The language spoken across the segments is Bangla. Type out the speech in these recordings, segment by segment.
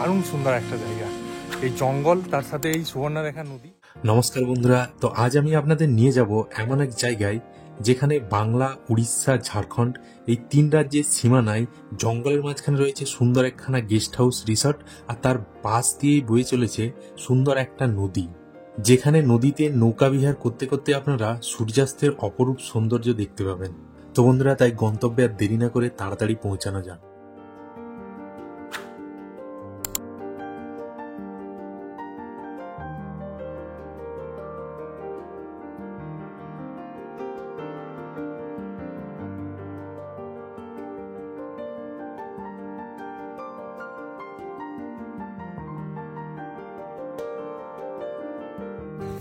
দারুণ সুন্দর একটা জায়গা, এই জঙ্গল তার সাথে এই সুবর্ণরেখা নদী। নমস্কার বন্ধুরা, তো আজ আমি আপনাদের নিয়ে যাব এমন এক জায়গায় যেখানে বাংলা, উড়িষ্যা, ঝাড়খণ্ড এই 3 রাজ্যের সীমানায় জঙ্গলের মাঝখানে রয়েছে সুন্দর একখানা গেস্ট হাউস রিসর্ট, আর তার পাশ দিয়েই বয়ে চলেছে সুন্দর একটা নদী, যেখানে নদীতে নৌকা বিহার করতে করতে আপনারা সূর্যাস্তের অপরূপ সৌন্দর্য দেখতে পাবেন। তো বন্ধুরা, তাই গন্তব্যে আর দেরি না করে তাড়াতাড়ি পৌঁছানো যাক।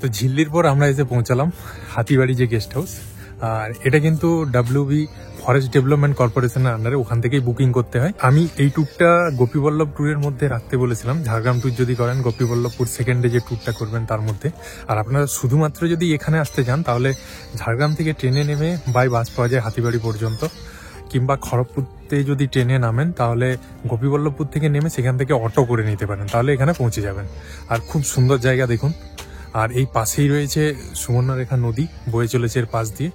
তো ঝিল্লির পর আমরা এসে পৌঁছালাম হাতিবাড়ি যে গেস্ট হাউস, আর এটা কিন্তু WB ফরেস্ট ডেভেলপমেন্ট কর্পোরেশনের আন্ডারে, ওখান থেকেই বুকিং করতে হয়। আমি এই ট্যুরটা গোপীবল্লভ ট্যুরের মধ্যে রাখতে বলেছিলাম, ঝাড়গ্রাম ট্যুর যদি করেন গোপীবল্লভপুর সেকেন্ডে যে ট্যুরটা করবেন তার মধ্যে। আর আপনারা শুধুমাত্র যদি এখানে আসতে চান তাহলে ঝাড়গ্রাম থেকে ট্রেনে নেমে বাই বাস পাওয়া যায় হাতিবাড়ি পর্যন্ত, কিংবা খড়গপুরতে যদি ট্রেনে নামেন তাহলে গোপীবল্লভপুর থেকে নেমে সেখান থেকে অটো করে নিতে পারেন, তাহলে এখানে পৌঁছে যাবেন। আর খুব সুন্দর জায়গা দেখুন, আর এই পাশেই রয়েছে সুবর্ণরেখা নদী বয়ে চলেছে এর পাশ দিয়ে।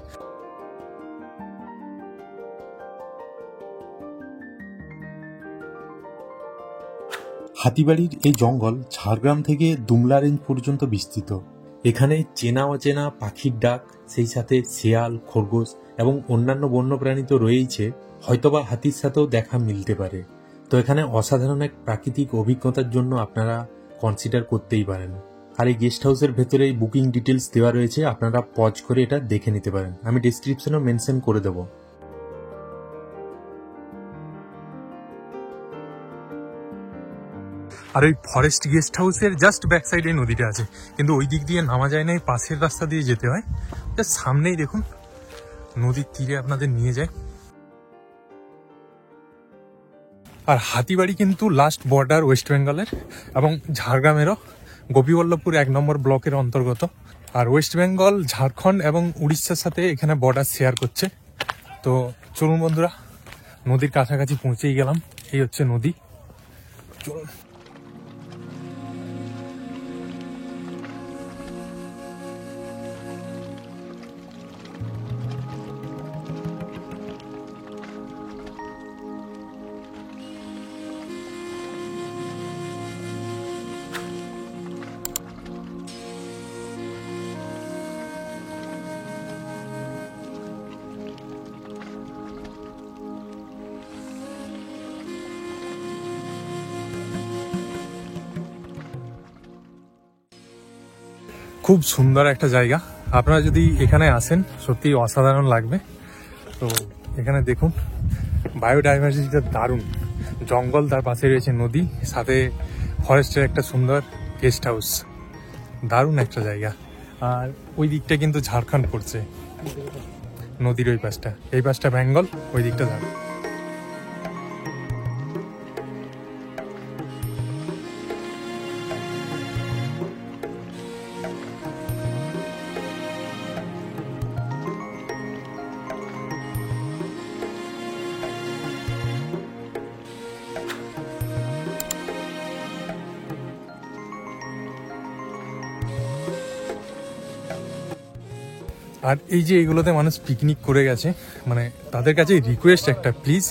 হাতিবাড়ির এই জঙ্গল ঝাড়গ্রাম থেকে দুমলা রেঞ্জ পর্যন্ত বিস্তৃত। এখানে চেনা অচেনা পাখির ডাক, সেই সাথে শেয়াল, খরগোশ এবং অন্যান্য বন্যপ্রাণী তো রয়েইছে, হয়তোবা হাতির সাথেও দেখা মিলতে পারে। তো এখানে অসাধারণ এক প্রাকৃতিক অভিজ্ঞতার জন্য আপনারা কনসিডার করতেই পারেন। আর এই গেস্ট হাউসের ভেতরে এই বুকিং ডিটেলস দেওয়া রয়েছে, আপনারা পজ করে এটা দেখে নিতে পারেন, আমি ডেসক্রিপশনেও মেনশন করে দেবো। আর ওই ফরেস্ট গেস্ট হাউসের জাস্ট ব্যাক সাইডে নদীটা আছে, কিন্তু ওই দিক দিয়ে নামা যায় না, এই পাশের রাস্তা দিয়ে যেতে হয়। জাস্ট সামনেই দেখুন নদীর তীরে আপনাদের নিয়ে যায়। আর হাতিবাড়ি কিন্তু লাস্ট বর্ডার ওয়েস্ট বেঙ্গলের এবং ঝাড়গ্রামেরও, গোপীবল্লভপুর 1 নম্বর ব্লকের অন্তর্গত। আর ওয়েস্ট বেঙ্গল, ঝাড়খণ্ড এবং উড়িষ্যার সাথে এখানে বর্ডার শেয়ার করছে। তো চলুন বন্ধুরা, নদীর কাছাকাছি পৌঁছেই গেলাম, এই হচ্ছে নদী, চলুন। খুব সুন্দর একটা জায়গা, আপনারা যদি এখানে আসেন সত্যি অসাধারণ লাগবে। তো এখানে দেখুন বায়োডাইভার্সিটিটা দারুণ, জঙ্গল, তার পাশে রয়েছে নদী, সাথে ফরেস্টের একটা সুন্দর গেস্ট হাউস, দারুণ একটা জায়গা। আর ওই দিকটা কিন্তু ঝাড়খণ্ড পড়ছে, নদীর ওই পাশটা, এই পাশটা বেঙ্গল, ওই দিকটা ঝাড়খণ্ড। আর এই যে এগুলোতে মানুষ পিকনিক করে গেছে, মানে তাদের কাছে রিকোয়েস্ট একটা, প্লিজ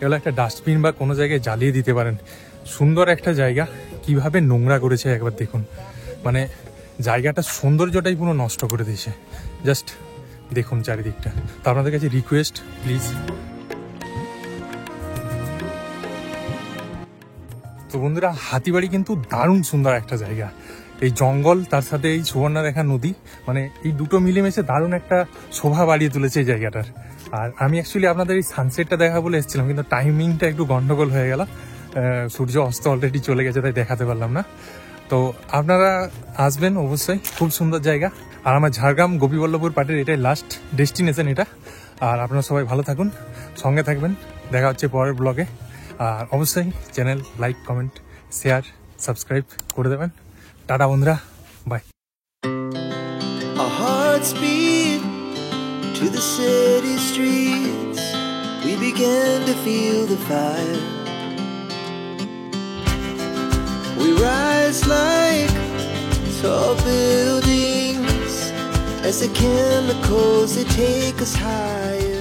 এগুলো একটা ডাস্টবিন বা কোনো জায়গায় জ্বালিয়ে দিতে পারেন। সুন্দর একটা জায়গা কিভাবে নোংরা করেছে একবার দেখুন, মানে জায়গাটা সৌন্দর্যটাই পুরো নষ্ট করে দিয়েছে। জাস্ট দেখুন চারিদিকটা। তো আপনাদের কাছে রিকোয়েস্ট, প্লিজ। তো বন্ধুরা, হাতিবাড়ি কিন্তু দারুণ সুন্দর একটা জায়গা, এই জঙ্গল তার সাথে এই সুবর্ণরেখা নদী, মানে এই দুটো মিলেমিশে দারুণ একটা শোভা বাড়িয়ে তুলেছে এই জায়গাটার। আর আমি অ্যাকচুয়ালি আপনাদের এই সানসেটটা দেখা বলে এসেছিলাম, কিন্তু টাইমিংটা একটু গন্ডগোল হয়ে গেল, সূর্য অস্ত অলরেডি চলে গেছে, তাই দেখাতে পারলাম না। তো আপনারা আসবেন অবশ্যই, খুব সুন্দর জায়গা। আর আমার ঝাড়গ্রাম গোপীবল্লভপুর পার্টির এটাই লাস্ট ডেস্টিনেশন এটা। আর আপনারা সবাই ভালো থাকুন, সঙ্গে থাকবেন, দেখা হচ্ছে পরের ব্লগে। আর অবশ্যই channel like, comment, share, subscribe করে দেবেন। টাটা বন্ধুরা, by. Our hearts beat to the city streets. We began to feel the fire. We rise like tall buildings as the chemicals, they take us higher.